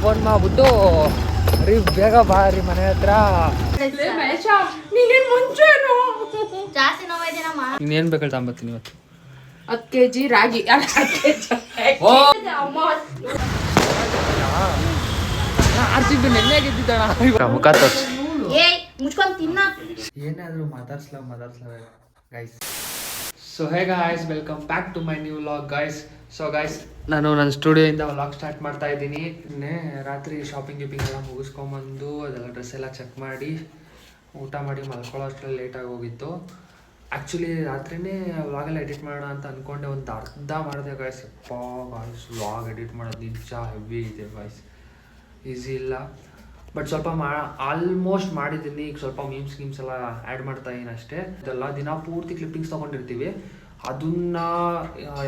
Phone ಮಾಡ್ಬಿಟ್ಟು ರೀ ಬೇಗ ಬಾ ರೀ ಮನೆ ಹತ್ರ. ಇನ್ನೇನು ಬೇಕಂತ ತಗೊಂಬರ್ತೀನಿ ಇವತ್ತು. 10 kg ರಾಗಿ. RCB ನೆನ್ನೆ ಗೆದ್ದಿದ್ದಣ. ಮುಖ ತೋರ್ಸು. ಏನಾದರೂ ಮಾತಾಡ್ಸ್ಲ guys. So hey guys, welcome back to my new vlog guys. So guys, ನಾನು ನನ್ನ ಸ್ಟುಡಿಯೋಯಿಂದ ವ್ಲಾಗ್ ಸ್ಟಾರ್ಟ್ ಮಾಡ್ತಾ ಇದ್ದೀನಿ. ರಾತ್ರಿ ಶಾಪಿಂಗ್ ಎಲ್ಲ ಮುಗಿಸ್ಕೊಂಬಂದು ಅದೆಲ್ಲ ಡ್ರೆಸ್ ಎಲ್ಲ ಚೆಕ್ ಮಾಡಿ ಊಟ ಮಾಡಿ ಮಲ್ಕೊಳ್ಳೋ ಅಷ್ಟರಲ್ಲಿ ಲೇಟಾಗಿ ಹೋಗಿತ್ತು. ಆ್ಯಕ್ಚುಲಿ ರಾತ್ರಿನೇ ವ್ಲಾಗೆಲ್ಲ ಎಡಿಟ್ ಮಾಡೋಣ ಅಂತ ಅಂದ್ಕೊಂಡೆ, ಒಂದು ಅರ್ಧ ಮಾಡಿದೆ ಗಾಯ್ಸ್. ಗಾಯ್ಸ್ ವ್ಲಾಗ್ ಎಡಿಟ್ ಮಾಡೋದು ನಿಜ ಹೆವಿ ಇದೆ ಗಾಯ್ಸ್, ಈಸಿ ಇಲ್ಲ. ಬಟ್ ಸ್ವಲ್ಪ ಆಲ್ಮೋಸ್ಟ್ ಮಾಡಿದ್ದೀನಿ. ಈಗ ಸ್ವಲ್ಪ ಗೀಮ್ಸ್ ಎಲ್ಲ ಆ್ಯಡ್ ಮಾಡ್ತಾ ಇದ್ದೀನಿ ಅಷ್ಟೇ. ಇದೆಲ್ಲ ದಿನ ಪೂರ್ತಿ ಕ್ಲಿಪ್ಪಿಂಗ್ಸ್ ತೊಗೊಂಡಿರ್ತೀವಿ, ಅದನ್ನ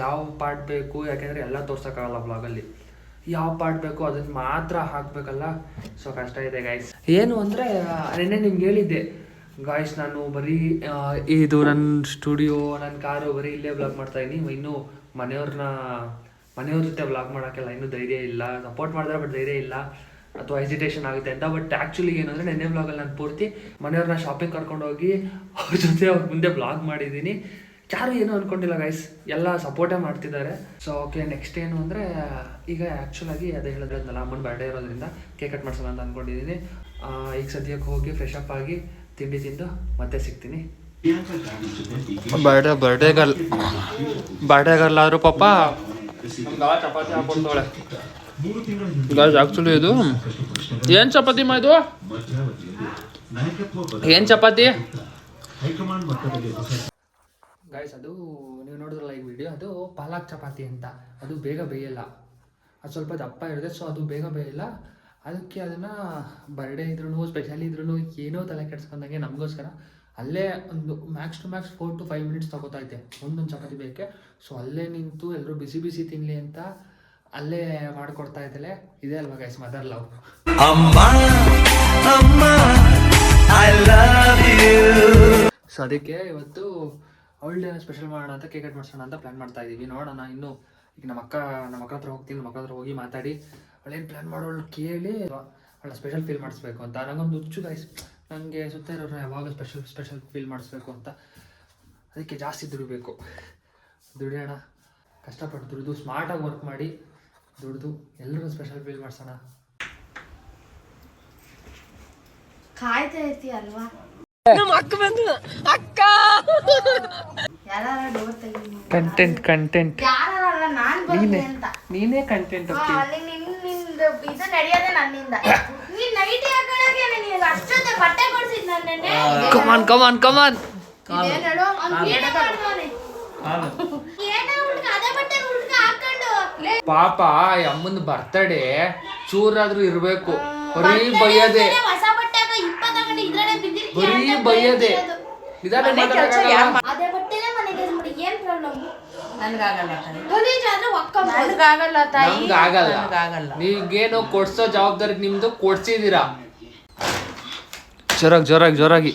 ಯಾವ ಪಾರ್ಟ್ ಬೇಕು, ಯಾಕೆಂದರೆ ಎಲ್ಲ ತೋರ್ಸೋಕ್ಕಾಗಲ್ಲ ವ್ಲಾಗಲ್ಲಿ. ಯಾವ ಪಾರ್ಟ್ ಬೇಕು ಅದನ್ನು ಮಾತ್ರ ಹಾಕಬೇಕಲ್ಲ. ಸೊ ಕಷ್ಟ ಇದೆ ಗಾಯ್ಸ್. ಏನು ಅಂದರೆ ನೆನ್ನೆ ನಿಮ್ಗೆ ಹೇಳಿದ್ದೆ ಗಾಯ್ಸ್, ನಾನು ಬರೀ ಇದು ನನ್ನ ಸ್ಟುಡಿಯೋ, ನನ್ನ ಕಾರು ಬರೀ ಇಲ್ಲೇ ವ್ಲಾಗ್ ಮಾಡ್ತಾಯಿದ್ದೀನಿ. ಇನ್ನೂ ಮನೆಯವ್ರ ಜೊತೆ ವ್ಲಾಗ್ ಮಾಡೋಕ್ಕೆಲ್ಲ ಇನ್ನೂ ಧೈರ್ಯ ಇಲ್ಲ. ಸಪೋರ್ಟ್ ಮಾಡಿದ್ರೆ ಬಟ್ ಧೈರ್ಯ ಇಲ್ಲ ಅಥವಾ ಹೆಸಿಟೇಷನ್ ಆಗುತ್ತೆ ಅಂತ. ಬಟ್ ಆ್ಯಕ್ಚುಲಿ ಏನಂದರೆ ನೆನ್ನೆ ವ್ಲಾಗಲ್ಲಿ ನಾನು ಪೂರ್ತಿ ಮನೆಯವ್ರನ್ನ ಶಾಪಿಂಗ್ ಕರ್ಕೊಂಡೋಗಿ ಅವ್ರ ಜೊತೆ ಅವ್ರ ಮುಂದೆ ವ್ಲಾಗ್ ಮಾಡಿದ್ದೀನಿ. ಯಾರು ಏನೂ ಅಂದ್ಕೊಂಡಿಲ್ಲ ಗೈಸ್, ಎಲ್ಲ ಸಪೋರ್ಟೇ ಮಾಡ್ತಿದ್ದಾರೆ. ಸೊ ಓಕೆ, ನೆಕ್ಸ್ಟ್ ಏನು ಅಂದರೆ ಈಗ ಆ್ಯಕ್ಚುಲಾಗಿ ಅದೇ ಹೇಳಿದ್ರಲ್ಲ, ಅಮ್ಮನ ಬರ್ಡೇ ಇರೋದ್ರಿಂದ ಕೇಕ್ ಕಟ್ ಮಾಡ್ಸೋಣ ಅಂತ ಅಂದ್ಕೊಂಡಿದ್ದೀನಿ. ಈಗ ಸದ್ಯಕ್ಕೆ ಹೋಗಿ ಫ್ರೆಶ್ ಅಪ್ ಆಗಿ ತಿಂಡಿ ತಿಂದು ಮತ್ತೆ ಸಿಗ್ತೀನಿ. ಬರ್ಡೇಗಲ್ಲಾದರೂ ಪಾಪ ಚಪಾತಿ ಹಾಕೊಂಡೋಳೆ ಗಾಯ್ಸ್. ಆ್ಯಕ್ಚುಲಿ ಇದು ಏನು ಚಪಾತಿ ಇದು? ಏನು ಚಪಾತಿ ಗಾಯ್ಸ್? ಅದು ನೀವು ನೋಡಿದ್ರಲ್ಲ ಈ ವಿಡಿಯೋ, ಅದು ಪಾಲಕ್ ಚಪಾತಿ ಅಂತ. ಅದು ಬೇಗ ಬೇಯಲ್ಲ, ಅದು ಸ್ವಲ್ಪ ದಪ್ಪ ಇರುತ್ತೆ. ಸೊ ಅದು ಬೇಗ ಬೇಯಲ್ಲ, ಅದಕ್ಕೆ ಅದನ್ನು ಬರ್ಡೇ ಇದ್ರೂ ಸ್ಪೆಷಲ್ ಇದ್ರೂ ಏನೋ ತಲೆ ಕೆಡ್ಸ್ಕೊಂಡಂಗೆ ನಮಗೋಸ್ಕರ ಅಲ್ಲೇ ಒಂದು max to max 4 to 5 minutes ತಗೋತೈತೆ ಒಂದೊಂದು ಚಪಾತಿ ಬೇಕೆ. ಸೊ ಅಲ್ಲೇ ನಿಂತು ಎಲ್ಲರೂ ಬಿಸಿ ಬಿಸಿ ತಿನ್ನಲಿ ಅಂತ ಅಲ್ಲೇ ಮಾಡಿಕೊಡ್ತಾ ಇದ್ದಲೆ. ಇದೇ ಅಲ್ವಾ ಗೈಸ್ ಮದರ್ ಲವ್. ಸೊ ಅದಕ್ಕೆ ಇವತ್ತು ಅವಳೇ ಸ್ಪೆಷಲ್ ಮಾಡೋಣ ಅಂತ ಕೇಕ್ ಕಟ್ ಮಾಡಿಸೋಣ ಅಂತ ಪ್ಲ್ಯಾನ್ ಮಾಡ್ತಾ ಇದ್ದೀವಿ. ನೋಡೋಣ ಇನ್ನೂ. ಈಗ ನಮ್ಮ ಅಕ್ಕ ಹತ್ರ ಹೋಗ್ತೀನಿ, ನಮ್ಮ ಅಕ್ಕ ಹತ್ರ ಹೋಗಿ ಮಾತಾಡಿ ಅವಳೇನು ಪ್ಲ್ಯಾನ್ ಮಾಡೋಳು ಕೇಳಿ ಅವಳ ಸ್ಪೆಷಲ್ ಫೀಲ್ ಮಾಡಿಸ್ಬೇಕು ಅಂತ. ನನಗೊಂದು ಹುಚ್ಚು ಗೈಸ್, ನನಗೆ ಸುತ್ತ ಇರೋರು ಯಾವಾಗ ಸ್ಪೆಷಲ್ ಫೀಲ್ ಮಾಡಿಸ್ಬೇಕು ಅಂತ. ಅದಕ್ಕೆ ಜಾಸ್ತಿ ದುಡಿಯೋಣ, ಕಷ್ಟಪಟ್ಟು ದುಡಿದು ಸ್ಮಾರ್ಟಾಗಿ ವರ್ಕ್ ಮಾಡಿ ದುಡಿದು ಎಲ್ಲರೂ ಸ್ಪೆಷಲ್ ಫೀಲ್ ಮಾಡಿಸೋಣ. ಕಾಯ್ತಾ ಇರ್ತೀಯ ಅಲ್ವಾ? ಕಂಟೆಂಟ್ ನೀನೇ ಕಂಟೆಂಟ್. ಇದು ನಡೆಯೋದೇ ನನ್ನಿಂದ. ನೀನ್ ನೈಟಿ ಹಾಕೊಳ್ಳೋಕೆ ನನಗೆ ಅಷ್ಟೊಂದು ಬಟ್ಟೆ ಕೊಡ್ಸಿದ್ ನನ್ನೇ. ಕಮಾನ್ ಪಾಪ ಅಮ್ಮನ ಬರ್ತಡೇ ಚೂರಾದ್ರೂ ಇರ್ಬೇಕು. ಬರೀ ಬೈಯದೆ ಇದಾದ್ರೆ ನಮ್ಗಾಗಲ್ಲ. ನೀವೇನೋ ಕೊಡ್ಸೋ ಜವಾಬ್ದಾರಿ ನಿಮ್ದು, ಕೊಡ್ಸಿದೀರಾ. ಜೋರಾಗಿ ಜೋರಾಗಿ.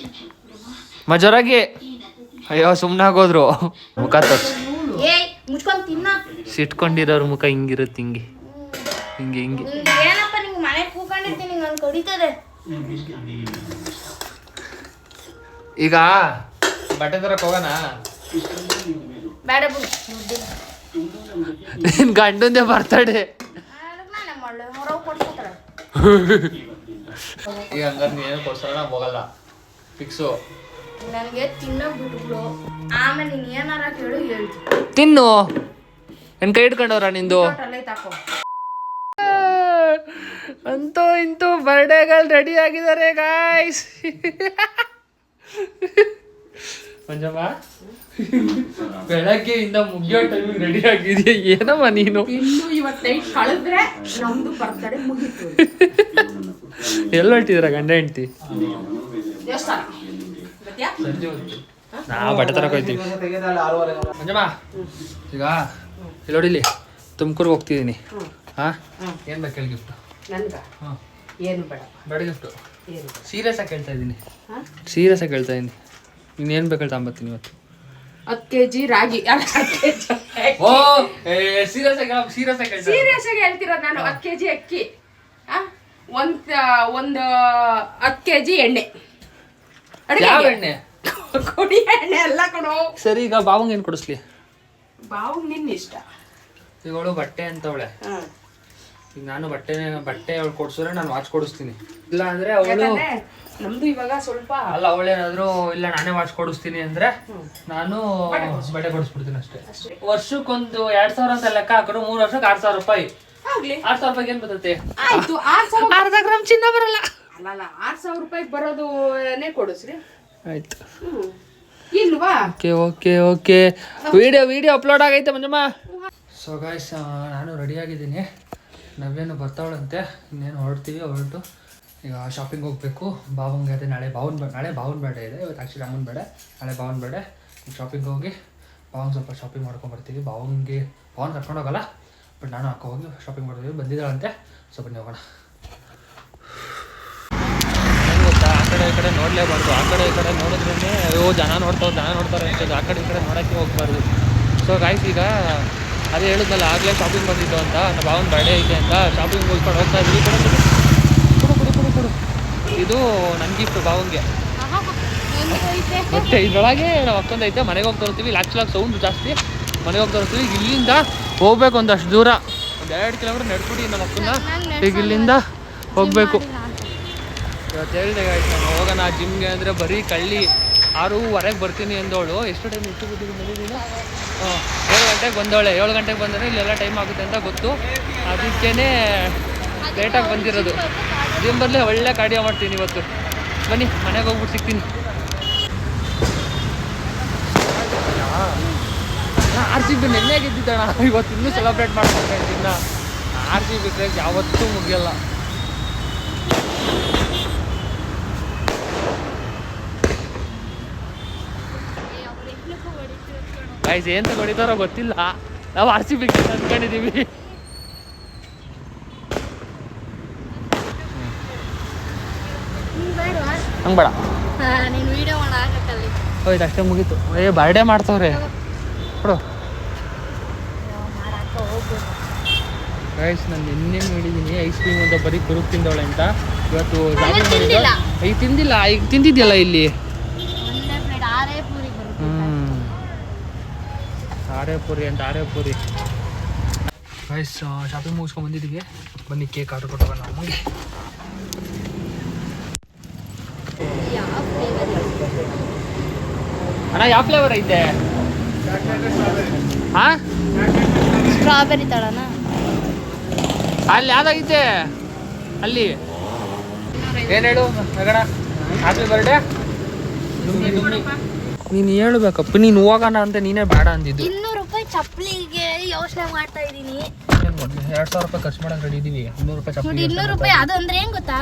ಅಯ್ಯೋ ಸುಮ್ನೆ ಆಗೋದ್ರು. ಮುಖ ತೋರ್ಸು. ಸಿಟ್ಕೊಂಡಿರೋರು ಮುಖ ಹಿಂಗಿರುತ್ತೆ, ಹಿಂಗೆ. ಏನಪ್ಪ ನಿಂಗೆ ಮನೆ ಕೂಕೊಂಡಿರ್ತೀನಿ, ನಾನು ಕಡಿತದೆ. ಈಗ ಬಟ್ಟೆ ತರಕ್ ಹೋಗೋಣ? ಬೇಡ ನಿನ್ ಗಂಡಂದೇ ಬರ್ತಡೆ. ಈಗ ಹಂಗಾರೆ ನೀನು ಕೊಡ್ಸೋಣ, ಹೋಗಲ್ಲ ಫಿಕ್ಸು. ನನಗೆ ತಿನ್ನೋಕ್ ಬಿಟ್ಬಿಡು, ಆಮೇಲೆ ನೀನು ಏನಾರ ಕೇಳು ಹೇಳ್ತೀನಿ. ತಿನ್ನು. ನನ್ನ ಕೈ ಹಿಡ್ಕೊಂಡವ್ರ ನಿಂದು? ಅಂತೂ ಇಂತೂ ಬರ್ಡೇಗಳು ರೆಡಿ ಆಗಿದ್ದಾರೆ ಗಾಯ್ಸ್. ಮಂಜಮ್ಮ ಬೆಳಗ್ಗೆಯಿಂದ ಮುಗಿಯೋ ಟೈಮಿಗೆ ರೆಡಿ ಆಗಿದೆಯಾ? ಏನಮ್ಮ ನೀನು? ಇನ್ನು ಇವತ್ತು ನೈಟ್ ಕಳೆದ್ರೆ ನಮ್ದು ಬರ್ತಡೆ ಮುಗೀತು. ಎಲ್ಲಿ ಹೊರಟಿದ್ದೀರಾ ಗಂಡ ಹೆಂಡ್ತಿ? ಸಂಜೆ ನಾವು ಬಟ್ಟೆ ತರಕ್ ಹೋಗ್ತೀವಿ. ಮಂಜಮ್ಮ ಈಗ ಇಲ್ಲಿ ನೋಡಿಲಿ, ತುಮಕೂರ್ಗೆ ಹೋಗ್ತಿದ್ದೀನಿ. ಏನು ಬೇಕು ಹೇಳಿ ಗಿಫ್ಟು? ಏನು ಬೇಡ ಗಿಫ್ಟು. ಸೀರಿಯಸ್ ಆಗಿ ಕೇಳ್ತಾ ಇದ್ದೀನಿ. ಇನ್ನೇನು ಬೇಕು ತಗೊಂಬರ್ತೀನಿ ಇವತ್ತು. 10 kg ರಾಗಿ. ಓ ಸೀರಿಯಸ್ ಆಗಿ ಹೇಳ್ತಿರೋದು ನಾನು. 10 kg ಅಕ್ಕಿ. ಒಂದು 10 kg ಎಣ್ಣೆ ಯಾವ ಅಡುಗೆ ಎಣ್ಣೆ? ಕೊಡಿ ಎಣ್ಣೆ ಎಲ್ಲ ಕೊಡು. ಸರಿ, ಈಗ ಬಾವಂಗ್ ಏನ್ ಕೊಡಿಸ್ಲಿ? ಬಾವು ನಿನ್ನ ಇಷ್ಟ. ಇವಳು ಬಟ್ಟೆ ಅಂತವಳೆ. ಈಗ ನಾನು ಬಟ್ಟೆ ಅವಳು ಕೊಡ್ಸಿದ್ರೆ ನಾನು ವಾಚ್ ಕೊಡಿಸ್ತೀನಿ. ಇಲ್ಲ ಅಂದ್ರೆ ಅವಳು ಯಾಕಂದ್ರೆ ನಮ್ದು ಇವಾಗ ಸ್ವಲ್ಪ ಅಲ್ಲ, ಅವಳೇನಾದ್ರು ಇಲ್ಲ ನಾನೇ ವಾಚ್ ಕೊಡಿಸ್ತೀನಿ ಅಂದ್ರೆ ನಾನು ಬಟ್ಟೆ ಕೊಡಿಸ್ಬಿಡ್ತೀನಿ ಅಷ್ಟೇ. ವರ್ಷಕ್ಕೊಂದು 2000 ಅಂತ ಲೆಕ್ಕ ಹಾಕಿದ್ರು 3 ವರ್ಷಕ್ಕೆ 6000 ರೂಪಾಯಿ. ಆಗ್ಲಿ 6000 ರೂಪಾಯಿಗೆ ಏನ್ ಬರ್ತೈತೆ? ಆಯ್ತು. 6000 ಅರ್ಧ ಗ್ರಾಮ್ ಚಿನ್ನ ಬರಲ್ಲ. ಅಲ್ಲ 6000 ರೂಪಾಯಿಗೆ ಬರೋದುನೇ ಕೊಡಿಸ್ರಿ. ಆಯ್ತು, ಇಲ್ವಾ? ಓಕೆ. ವಿಡಿಯೋ ಅಪ್ಲೋಡ್ ಆಗೈತೆ ಮಂಜಮ್ಮ. ಸೊ ಗೈಸ್, ನಾನು ರೆಡಿ ಆಗಿದ್ದೀನಿ. ನವ್ಯನು ಬರ್ತಾವಳಂತೆ. ಇನ್ನೇನು ಹೊರಟು ಈಗ ಶಾಪಿಂಗ್ ಹೋಗ್ಬೇಕು. ಬಾವಂಗೆ ಅದೇ ನಾಳೆ ಬಾವನ್ ಬೇಡ ಇದೆ. ಇವತ್ತು ಆ್ಯಕ್ಚುಲಿ ಅಮ್ಮನ ಬೇಡ, ನಾಳೆ ಬಾವನ್ ಬೇಡ. ಶಾಪಿಂಗ್ ಹೋಗಿ ಬಾವಂಗೆ ಸ್ವಲ್ಪ ಶಾಪಿಂಗ್ ಮಾಡ್ಕೊಂಡ್ಬರ್ತೀವಿ. ಬಾವನ್ ಕರ್ಕೊಂಡು ಹೋಗಲ್ಲ, ಬಟ್ ನಾನು ಹೋಗಿ ಶಾಪಿಂಗ್ ಮಾಡ್ತೀವಿ. ಬಂದಿದ್ದಾಳಂತೆ, ಸೊ ಬನ್ನಿ ಹೋಗೋಣ. ಗೊತ್ತಾ, ಆ ಕಡೆ ಈ ಕಡೆ ನೋಡಲೇಬಾರ್ದು. ಆ ಕಡೆ ಈ ಕಡೆ ನೋಡಿದ್ರೇ ಅಯ್ಯೋ ಜನ ನೋಡ್ತಾರೆ ಅನ್ಸೋದು. ಆ ಕಡೆ ಈ ಕಡೆ ನೋಡೋಕ್ಕೆ ಹೋಗ್ಬಾರ್ದು. ಸೊ ಗಾಯ್ಸ್, ಈಗ ಅದೇ ಹೇಳಿದ್ನಲ್ಲ ಆಗಲೇ ಶಾಪಿಂಗ್ ಬಂದಿದ್ದು ಅಂತ, ನಮ್ಮ ಭಾವನ ಬರ್ಡೇ ಐತೆ ಅಂತ ಶಾಪಿಂಗ್ ಹೋಗ್ಕೊಂಡು ಹೋಗ್ತಾ ಇದ್ವಿ. ಕೊಡು. ಇದು ನನ್ನ ಗಿಫ್ಟ್ ಭಾವಂಗೆ. ಮತ್ತೆ ಇದರೊಳಗೆ ನಾವು ಹಾಕ್ಕೊಂಡೈತೆ. ಮನೆಗೆ ಹೋಗಿ ತರ್ತೀವಿ. ಲ್ಯಾಕ್ಚುಲಾಗಿ ಸೌಂಡ್ ಜಾಸ್ತಿ. ಮನೆಗೆ ಹೋಗಿ ತರ್ತೀವಿ. ಇಲ್ಲಿಂದ ಹೋಗ್ಬೇಕು ಒಂದಷ್ಟು ದೂರ, 1-2 ಕಿಲೋಮೀಟರ್ ನಡ್ಬಿಟ್ಟು ನಮ್ಮ ಅಕ್ಕನ್ನ ಈಗ ಇಲ್ಲಿಂದ ಹೋಗಬೇಕು. ಇವತ್ತು ಹೇಳಿದೆ ಗಾಯ್ಸ್, ನಾನು ಹೋಗೋಣ ಜಿಮ್ಗೆ ಅಂದರೆ ಬರೀ ಕಳ್ಳಿ 6:15 ಬರ್ತೀನಿ ಅಂದವಳು. ಎಷ್ಟು ಟೈಮ್ ಬಂದಿದ್ದೀನಿ? 7 ಗಂಟೆಗೆ ಬಂದವಳೆ. 7 ಗಂಟೆಗೆ ಬಂದರೆ ಇಲ್ಲೆಲ್ಲ ಟೈಮ್ ಆಗುತ್ತೆ ಅಂತ ಗೊತ್ತು. ಅದಕ್ಕೇ ಲೇಟಾಗಿ ಬಂದಿರೋದು. ಜಿಮ್ ಬದಲೇ ಒಳ್ಳೆ ಕಾರ್ಡಿಯೋ ಮಾಡ್ತೀನಿ ಇವತ್ತು. ಬನ್ನಿ, ಮನೆಗೆ ಹೋಗ್ಬಿಟ್ಟು ಸಿಗ್ತೀನಿ. RCB ನೆನ್ನೆ ಗೆದ್ದಿದ್ದಣ. ಇವತ್ತು ಇನ್ನೂ ಸೆಲೆಬ್ರೇಟ್ ಮಾಡ್ಬೇಕು. ಇನ್ನು RCB ಕ್ರೇಜ್ ಯಾವತ್ತೂ ಮುಗಿಯಲ್ಲ. ಗೈಸ್, ಏನು ತಗೊಂಡಿದ್ದಾರೋ ಗೊತ್ತಿಲ್ಲ. ನಾವು RCB ಅಂದ್ಕೊಂಡಿದ್ದೀವಿ. ಹಂಗೆ ಬೇಡ, ಹೋಯ್ತು ಅಷ್ಟೇ, ಮುಗೀತು. ಬರ್ಡೇ ಮಾಡ್ತವ್ರೆ ಕೊಡು. ಗೈಸ್, ನಾನು ನಿನ್ನೆ ಹೇಳಿದ್ದೀನಿ ಐಸ್ ಕ್ರೀಮ್ ಅಂತ ಬರೀ ಕುರುಕ್ ತಿಂದವಳೆ ಅಂತ. ಇವತ್ತು ತಿಂದಿಲ್ಲ. ಈಗ ತಿಂದಿದ್ಯಲ್ಲ ಇಲ್ಲಿ. ಆರೇಪುರಿ ಗೈಸ್, ಶಾಪಿಂಗ್ ಮುಗಿಸ್ಕೊಂಡು ಬಂದಿದ್ದೀವಿ. ಬನ್ನಿ ಕೇಕ್ ಆರ್ಡರ್ ಕೊಟ್ಟೋಗೋಣ ನಮಗೆ. ಅಣ್ಣ, ಯಾವ ಫ್ಲೇವರ್ ಐತೆ? ಹಾಂ, ಸ್ಟ್ರಾಬೆರಿ ತಳನ ಅಲ್ಲಿ ಯಾವ್ದಾಗೈತೆ ಅಲ್ಲಿ? ಏನು ಹೇಳು ಮಗಣ, ಹ್ಯಾಪಿ ಬರ್ಡೇ. ನೀನು ಹೇಳ್ಬೇಕಪ್ಪ, ನೀನು ಹೋಗೋಣ ಅಂತ ನೀನೇ ಬೇಡ ಅಂದಿದ್ದು. 200 ರೂಪಾಯಿ ಚಪ್ಪಲಿಗೆ ಯೋಚನೆ ಮಾಡ್ತಾ ಇದ್ದೀನಿ. 2000 ರೂಪಾಯಿ ಖರ್ಚು ಮಾಡಕ್ಕೆ ರೆಡಿ ಇದೀವಿ. 200 ರೂಪಾಯಿ ಚಪ್ಪಲಿ. 200 ರೂಪಾಯಿ ಅದು ಅಂದ್ರೆ ಏನ್ ಗೊತ್ತಾ,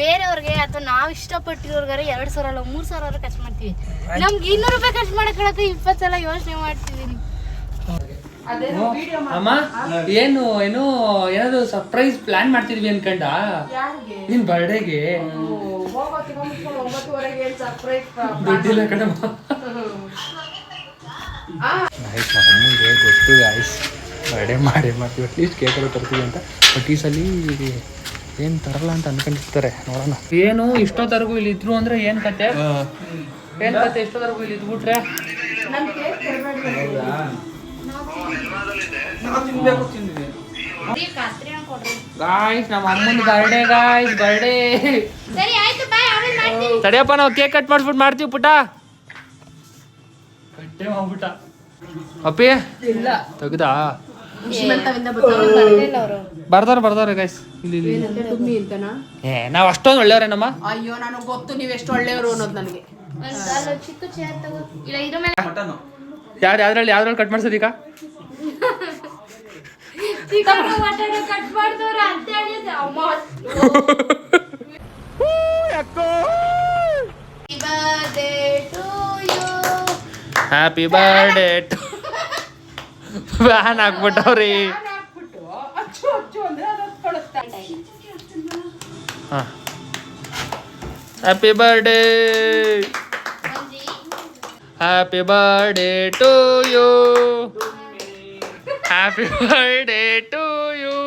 ಬೇರೆಯವ್ರಿಗೆ ಅಥವಾ ನಾವು ಇಷ್ಟಪಟ್ಟಿರೋರ್ಗಾರ 2000 ಅಲ್ಲ 3000 ಖರ್ಚು ಮಾಡ್ತೀವಿ. ನಮ್ಗೆ 200 ರೂಪಾಯಿ ಖರ್ಚು ಮಾಡಕ್ಕೆ 20 ಸಲ ಯೋಚನೆ ಮಾಡ್ತಿದ್ದೀನಿ. ಅಮ್ಮ, ಏನಾದ್ರು ಸರ್ಪ್ರೈಸ್ ಪ್ಲಾನ್ ಮಾಡ್ತಿದ್ವಿ ಅನ್ಕಂಡ ನಿನ್ ಬರ್ಡೇಗೆ. ದುಡ್ಡಿಲ್ಲ ಕಣಮ್ಮ. ಅಮ್ಮಂಗೆ ಗೊತ್ತು ಗಾಯ್ಸ್, ಬರ್ಡೇ ಮಾಡಿ ಮಾಡ್ತೀವಿ. ಅಟ್ಲೀಸ್ಟ್ ಕೇಕ್ ಎಲ್ಲ ತರ್ತೀವಿ ಅಂತ. ಬಟ್ ಈ ಸಲ ಏನು ತರಲ್ಲ ಅಂತ ಅನ್ಕೊಂಡಿರ್ತಾರೆ. ನೋಡೋಣ. ಏನು ಇಷ್ಟೊತ್ತರೆಗೂ ಇಲ್ಲಿ ಇದ್ರು ಅಂದ್ರೆ ಏನು ಕತೆ? ಇಷ್ಟೊತ್ತರೆಗೂ ಇಲ್ಲಿ ಇದ್ಬಿಟ್ರೆ ಗಾಯ್ಸ್, ನಮ್ಮ ಅಮ್ಮನ ಬರ್ಡೇ ಬರ್ಡೇ. ತಡಿಯಪ್ಪ, ನಾವು ಕೇಕ್ ಕಟ್ ಮಾಡ್ಬಿಟ್ಟು ಮಾಡ್ತೀವಿ ಪುಟ. ಕಟ್ಟೆ ಮಾಡ್ಬಿಟ್ಟ ಅಪ್ಪಿ ತೆಗ್ದಾ? ಬರ್ದಾರ ಗೈಸ್. ಇಲ್ಲಿ ನಾವ್ ಅಷ್ಟೊಂದು ಒಳ್ಳೆಯವ್ರೇನಮ್ಮ. ಅಯ್ಯೋ, ನನಗೆ ಗೊತ್ತು ನೀವು ಎಷ್ಟು ಒಳ್ಳೆಯವರು ಅನ್ನೋದು ನನಗೆ. ಯಾವ್ದ್ರಲ್ಲಿ ಕಟ್ ಮಾಡ್ಸೋದು ಈಗ? ಹ್ಯಾಪಿ ಬರ್ಡೇ ಟು ಫ್ಯಾನ್ ಹಾಕ್ಬಿಟ್ಟವ್ರಿ. Happy birthday, happy birthday to you, happy birthday to you.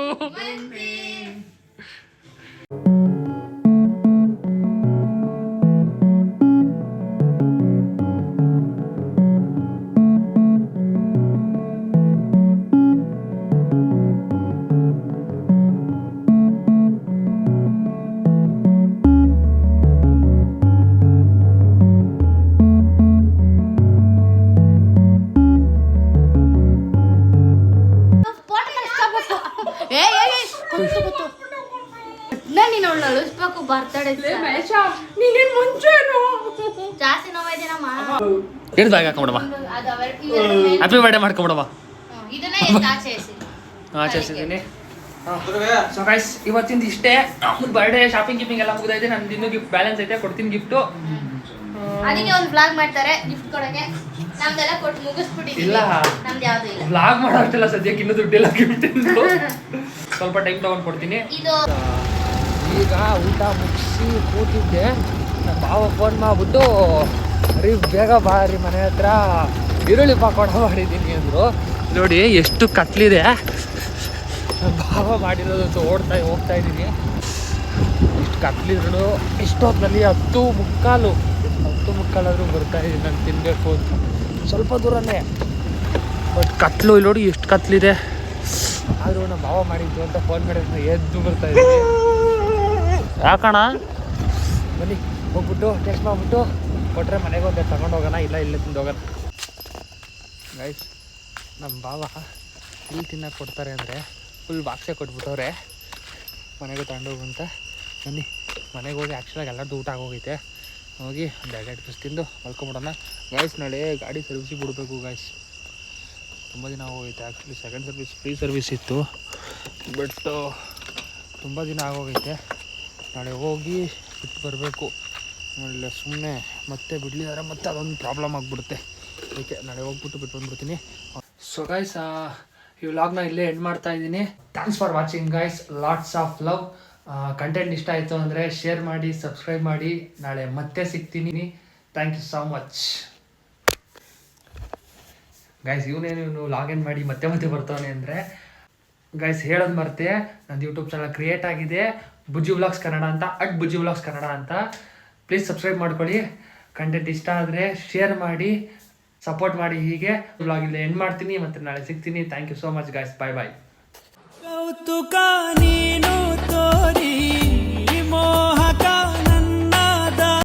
ಕೂತು ನಾನು ನೀನು ಅವಳು ಅಳಿಸ್ಬೇಕು ಬರ್ತಡೆ ಮಹೇಶ ನೀನೇನ್ ಮುಂಚೆನು ಜಾಸ್ತಿ ನೋವಿದೆನಮ್ಮ ಏನು ಬ್ಯಾಗ್ ಹಾಕೊಂಬಿಡಮ್ಮ ಅದು ಹ್ಯಾಪಿ ಬರ್ಡೇ ಮಾಡ್ಕೊಂಬಿಡಮ್ಮ ಇದನ್ನೇ ಎಷ್ಟು ಆಚೆ ಆಚರಿಸಿದ್ದೀನಿ ಸೊ ಗೈಸ್ ಇವತ್ತಿಂದ ಇಷ್ಟೇ ಬರ್ಡೇ ಶಾಪಿಂಗ್ ಗಿಪಿಂಗ್ ಎಲ್ಲ ಮುಗಿದೈತೆ ನಂದು ಇನ್ನೂ ಗಿಫ್ಟ್ ಬ್ಯಾಲೆನ್ಸ್ ಐತೆ ಕೊಡ್ತೀನಿ ಗಿಫ್ಟು ಅದಕ್ಕೆ ಒಂದು ವ್ಲಾಗ್ ಮಾಡ್ತಾರೆ ಗಿಫ್ಟ್ ಕೊಡಕ್ಕೆ ನಮ್ದೆಲ್ಲ ಕೊಟ್ಟು ಮುಗಿಸ್ಬಿಟ್ಟಿದ್ದೀವಿ ಇಲ್ಲ. ನಮ್ದು ಯಾವ್ದು ಇಲ್ಲ ವ್ಲಾಗ್ ಮಾಡೋ ಅಷ್ಟೆಲ್ಲ ಸದ್ಯಕ್ಕೆ ಇನ್ನೂ ದುಡ್ಡಿಲ್ಲ ಗಿಫ್ಟ್ ಸ್ವಲ್ಪ ಟೈಮ್ ತಗೊಂಡು ಕೊಡ್ತೀನಿ ಇದು ಈಗ ಊಟ ಮುಗಿಸಿ ಕೂತಿದ್ದೆ ನಮ್ಮ ಭಾವ ಫೋನ್ ಮಾಡಿಬಿಟ್ಟು ರೀ ಬೇಗ ಬಾ ರೀ ಮನೆ ಹತ್ರ ಈರುಳ್ಳಿ ಪಕೋಡ ಮಾಡಿದ್ದೀನಿ ಅಂದರು ನೋಡಿ ಎಷ್ಟು ಕತ್ಲಿದೆ ನಮ್ಮ ಭಾವ ಮಾಡಿರೋದು ಹೋಗ್ತಾ ಇದ್ದೀನಿ ಇಷ್ಟು ಕತ್ಲಿದ್ರು ಇಷ್ಟೊತ್ತಲ್ಲಿ 10:15 ಬರ್ತಾ ಇದ್ದೀನಿ ನಾನು ತಿನ್ನಬೇಕು ಅಂತ ಸ್ವಲ್ಪ ದೂರನೇ ಬಟ್ ಕತ್ಲು ಇಲ್ಲಿ ನೋಡಿ ಎಷ್ಟು ಕತ್ಲಿದೆ ಆದರೂ ನಮ್ಮ ಭಾವ ಮಾಡಿದ್ದು ಅಂತ ಫೋನ್ ಮಾಡಿದ್ರೆ ಎದ್ದು ಬರ್ತಾ ಇದ್ದೀನಿ ಯಾಕಣ ಬನ್ನಿ ಹೋಗ್ಬಿಟ್ಟು ಟೆಸ್ಟ್ ಮಾಡಿಬಿಟ್ಟು ಕೊಟ್ಟರೆ ಮನೆಗೆ ಹೋಗಿ ತಗೊಂಡು ಹೋಗೋಣ ಇಲ್ಲ ಇಲ್ಲೇ ತಿಂದು ಹೋಗೋಣ ಗೈಸ್ ನಮ್ಮ ಭಾವ ಇಲ್ಲಿ ತಿನ್ನಕ್ಕೆ ಕೊಡ್ತಾರೆ ಅಂದರೆ ಫುಲ್ ಬಾಕ್ಸೇ ಕೊಟ್ಬಿಟ್ಟವ್ರೆ ಮನೆಗೆ ತಗೊಂಡೋಗು ಅಂತ ಬನ್ನಿ ಮನೆಗೆ ಹೋಗಿ ಆ್ಯಕ್ಚುಲಾಗಿ ಎಲ್ಲರದ್ದು ಊಟ ಆಗೋಗೈತೆ ಹೋಗಿ ಒಂದು 2 ಪೀಸ್ ತಿಂದು ಮಲ್ಕೊಂಬಿಡೋಣ ಗೈಸ್ ನಾಳೆ ಗಾಡಿ ಸರ್ವಿಸಿಗೆ ಬಿಡಬೇಕು ಗೈಸ್ ತುಂಬ ದಿನ ಆಗೋಗೈತೆ actually second service free service ಇತ್ತು ಬಟ್ ತುಂಬ ದಿನ ಆಗೋಗೈತೆ ನಾಳೆ ಹೋಗಿ ಬಿಟ್ಟು ಬರಬೇಕು ಆಮೇಲೆ ಸುಮ್ಮನೆ ಮತ್ತೆ ಬಿಡಲಿದ್ದಾರೆ ಮತ್ತೆ ಅದೊಂದು ಪ್ರಾಬ್ಲಮ್ ಆಗಿಬಿಡುತ್ತೆ ಅದಕ್ಕೆ ನಾಳೆ ಹೋಗ್ಬಿಟ್ಟು ಬಿಟ್ಟು ಬಂದ್ಬಿಡ್ತೀನಿ ಸೊ ಗೈಸ್ ಈ ವ್ಲಾಗ್ನ ಇಲ್ಲೇ ಎಂಡ್ ಮಾಡ್ತಾ ಇದ್ದೀನಿ thanks for watching guys lots of love content ಇಷ್ಟ ಆಯಿತು ಅಂದರೆ ಶೇರ್ ಮಾಡಿ ಸಬ್ಸ್ಕ್ರೈಬ್ ಮಾಡಿ ನಾಳೆ ಮತ್ತೆ ಸಿಗ್ತೀನಿ thank you so much guys ಇವನು ಲಾಗಿನ್ ಮಾಡಿ ಮತ್ತೆ ಬರ್ತಾನೆ ಅಂದರೆ ಗೈಸ್ ಹೇಳೋದು ಮರ್ತೆ ನಂದು ಯೂಟ್ಯೂಬ್ ಚಾನಲ್ ಕ್ರಿಯೇಟ್ ಆಗಿದೆ ಬುಜ್ಜಿ ವ್ಲಾಗ್ಸ್ ಕನ್ನಡ ಅಂತ ಬುಜ್ಜಿ ವ್ಲಾಗ್ಸ್ ಕನ್ನಡ ಅಂತ ಪ್ಲೀಸ್ ಸಬ್ಸ್ಕ್ರೈಬ್ ಮಾಡ್ಕೊಳ್ಳಿ ಕಂಟೆಂಟ್ ಇಷ್ಟ ಆದರೆ ಶೇರ್ ಮಾಡಿ ಸಪೋರ್ಟ್ ಮಾಡಿ ಹೀಗೆ ವ್ಲಾಗ್ ಇಲ್ಲಿ ಎಂಡ್ ಮಾಡ್ತೀನಿ ಮತ್ತು ನಾಳೆ ಸಿಗ್ತೀನಿ thank you so much guys bye bye ಕೌತುಕ ನೀನು ತೋರಿ ಮೋಹಕ